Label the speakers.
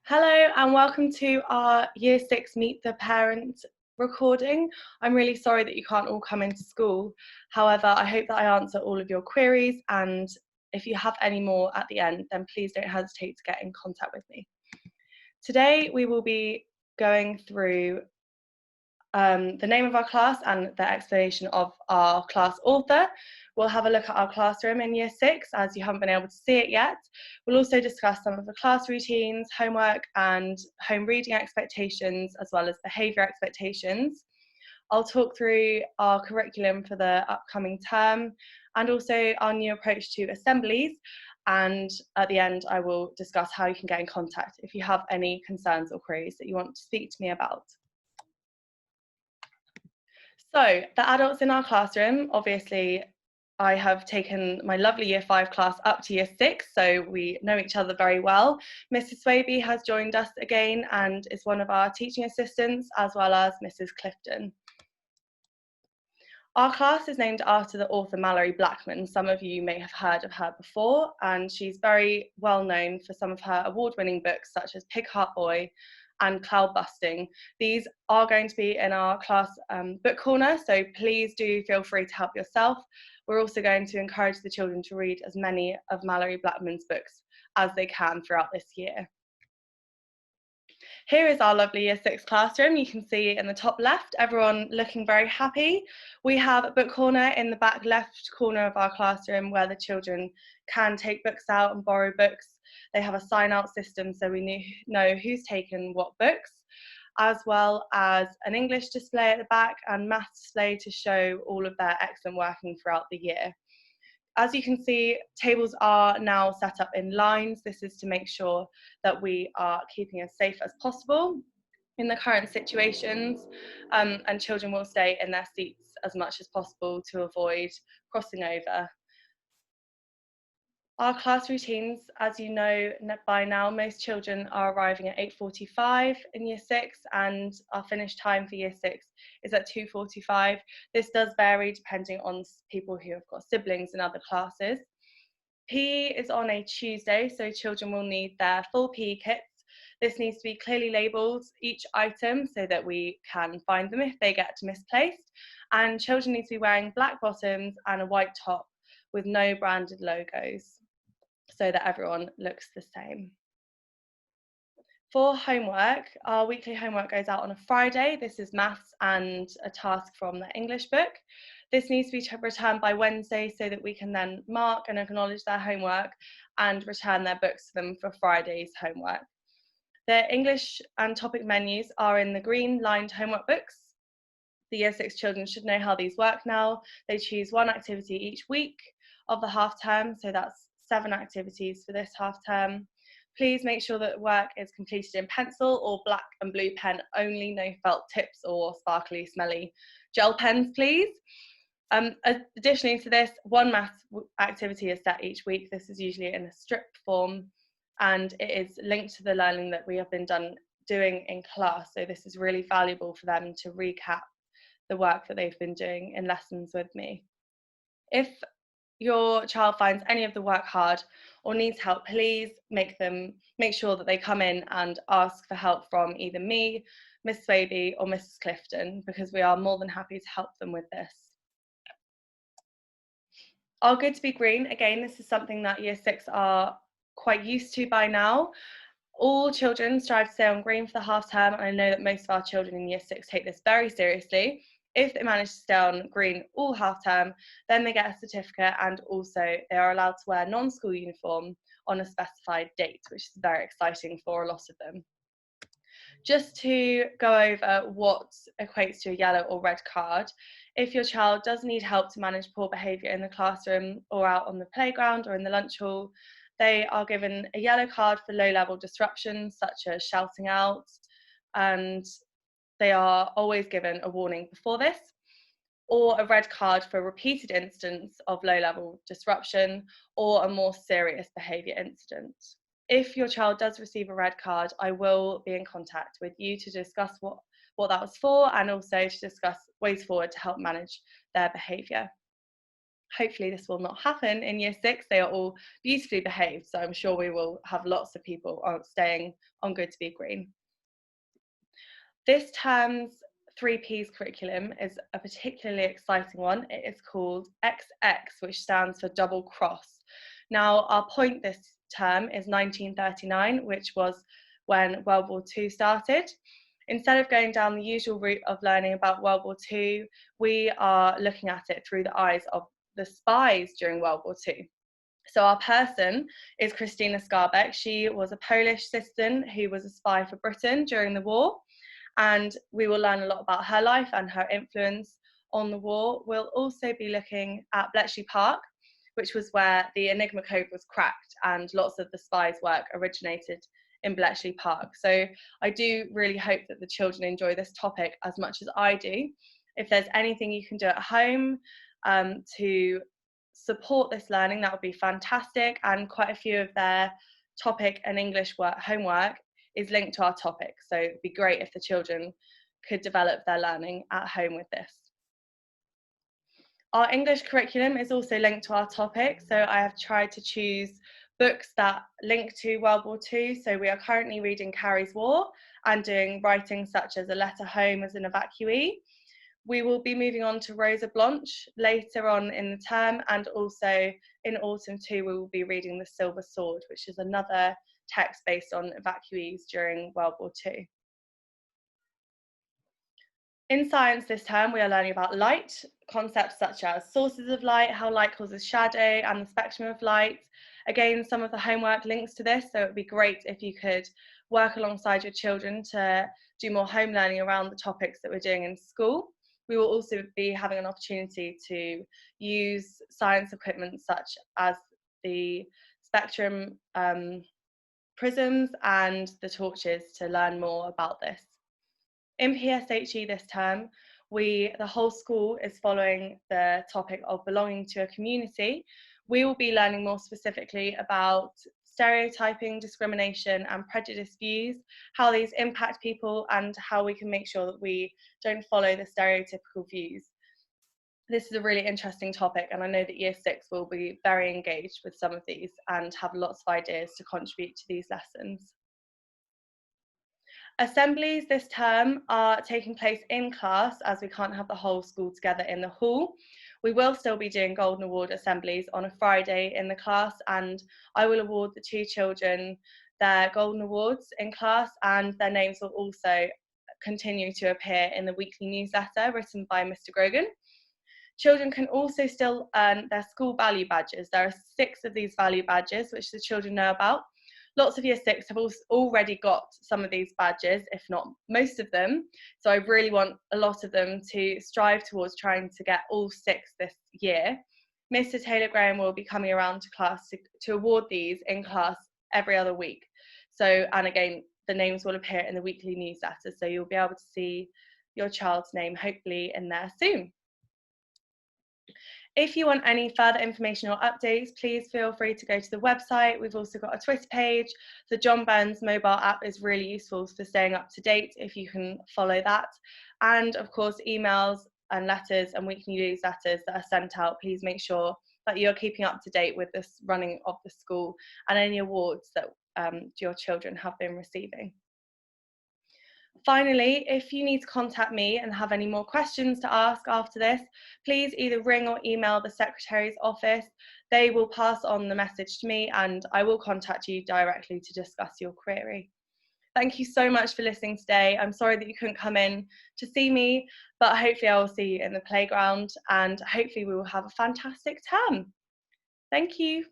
Speaker 1: Hello and welcome to our Year 6 Meet the Parent recording. I'm really sorry that you can't all come into school. However, I hope that I answer all of your queries, and if you have any more at the end, then please don't hesitate to get in contact with me. Today we will be going through the name of our class and the explanation of our class author. We'll have a look at our classroom in Year 6 as you haven't been able to see it yet. We'll also discuss some of the class routines, homework and home reading expectations, as well as behaviour expectations. I'll talk through our curriculum for the upcoming term and also our new approach to assemblies. And at the end, I will discuss how you can get in contact if you have any concerns or queries that you want to speak to me about. So the adults in our classroom, obviously, I have taken my lovely Year 5 class up to Year 6, so we know each other very well. Mrs. Swaby has joined us again and is one of our teaching assistants, as well as Mrs. Clifton. Our class is named after the author Mallory Blackman. Some of you may have heard of her before, and she's very well known for some of her award-winning books such as Pig Heart Boy and Cloud Busting. These are going to be in our class book corner, so please do feel free to help yourself. We're also going to encourage the children to read as many of Mallory Blackman's books as they can throughout this year. Here is our lovely Year 6 classroom. You can see in the top left, everyone looking very happy. We have a book corner in the back left corner of our classroom where the children can take books out and borrow books. They have a sign-out system so we know who's taken what books, as well as an English display at the back and maths display to show all of their excellent working throughout the year. As you can see, tables are now set up in lines. This is to make sure that we are keeping as safe as possible in the current situations, and children will stay in their seats as much as possible to avoid crossing over. Our class routines, as you know by now, most children are arriving at 8:45 in Year 6 and our finish time for Year 6 is at 2:45. This does vary depending on people who have got siblings in other classes. PE is on a Tuesday, so children will need their full PE kits. This needs to be clearly labelled, each item, so that we can find them if they get misplaced. And children need to be wearing black bottoms and a white top with no branded logos, so that everyone looks the same. For homework, our weekly homework goes out on a Friday. This is maths and a task from the English book. This needs to be returned by Wednesday so that we can then mark and acknowledge their homework and return their books to them for Friday's homework. Their English and topic menus are in the green lined homework books. The Year 6 children should know how these work now. They choose one activity each week of the half term, so that's 7 activities for this half term. Please make sure that work is completed in pencil or black and blue pen only, no felt tips or sparkly, smelly gel pens, please. Additionally to this, one maths activity is set each week. This is usually in a strip form and it is linked to the learning that we have been doing in class. So this is really valuable for them to recap the work that they've been doing in lessons with me. If your child finds any of the work hard or needs help, please make sure that they come in and ask for help from either me, Miss Swaby or Mrs. Clifton, because we are more than happy to help them with this. Our Good to Be Green, again, this is something that Year 6 are quite used to by now. All children strive to stay on green for the half term, and I know that most of our children in Year 6 take this very seriously. If they manage to stay on green all half term, then they get a certificate, and also they are allowed to wear non-school uniform on a specified date, which is very exciting for a lot of them. Just to go over what equates to a yellow or red card, if your child does need help to manage poor behaviour in the classroom or out on the playground or in the lunch hall, they are given a yellow card for low-level disruptions such as shouting out, and they are always given a warning before this, or a red card for repeated incidents of low-level disruption or a more serious behaviour incident. If your child does receive a red card, I will be in contact with you to discuss what that was for and also to discuss ways forward to help manage their behaviour. Hopefully this will not happen in year 6. They are all beautifully behaved, so I'm sure we will have lots of people staying on Good to Be Green. This term's 3Ps curriculum is a particularly exciting one. It is called XX, which stands for double cross. Now, our point this term is 1939, which was when World War II started. Instead of going down the usual route of learning about World War II, we are looking at it through the eyes of the spies during World War II. So our person is Christina Skarbek. She was a Polish citizen who was a spy for Britain during the war, and we will learn a lot about her life and her influence on the war. We'll also be looking at Bletchley Park, which was where the Enigma code was cracked and lots of the spies' work originated in Bletchley Park. So I do really hope that the children enjoy this topic as much as I do. If there's anything you can do at home to support this learning, that would be fantastic. And quite a few of their topic and English homework is linked to our topic. So it'd be great if the children could develop their learning at home with this. Our English curriculum is also linked to our topic. So I have tried to choose books that link to World War II. So we are currently reading Carrie's War and doing writing such as A Letter Home as an Evacuee. We will be moving on to Rosa Blanche later on in the term, and also in autumn too, we will be reading The Silver Sword, which is another text based on evacuees during World War II. In science this term, we are learning about light, concepts such as sources of light, how light causes shadow, and the spectrum of light. Again, some of the homework links to this, so it would be great if you could work alongside your children to do more home learning around the topics that we're doing in school. We will also be having an opportunity to use science equipment such as the spectrum prisms and the torches to learn more about this. In PSHE this term, the whole school is following the topic of belonging to a community. We will be learning more specifically about stereotyping, discrimination and prejudice views, how these impact people and how we can make sure that we don't follow the stereotypical views. This is a really interesting topic, and I know that year 6 will be very engaged with some of these and have lots of ideas to contribute to these lessons. Assemblies this term are taking place in class as we can't have the whole school together in the hall. We will still be doing Golden Award assemblies on a Friday in the class, and I will award the 2 children their Golden Awards in class, and their names will also continue to appear in the weekly newsletter written by Mr. Grogan. Children can also still earn their school value badges. There are 6 of these value badges which the children know about. Lots of year 6 have already got some of these badges, if not most of them. So I really want a lot of them to strive towards trying to get all 6 this year. Mr. Taylor Graham will be coming around to class to award these in class every other week. So, and again, the names will appear in the weekly newsletter. So you'll be able to see your child's name hopefully in there soon. If you want any further information or updates, please feel free to go to the website. We've also got a Twitter page. The John Burns mobile app is really useful for staying up to date if you can follow that. And of course, emails and letters and weekly newsletters that are sent out. Please make sure that you're keeping up to date with this running of the school and any awards that your children have been receiving. Finally, if you need to contact me and have any more questions to ask after this, please either ring or email the Secretary's office. They will pass on the message to me and I will contact you directly to discuss your query. Thank you so much for listening today. I'm sorry that you couldn't come in to see me, but hopefully I will see you in the playground and hopefully we will have a fantastic term. Thank you.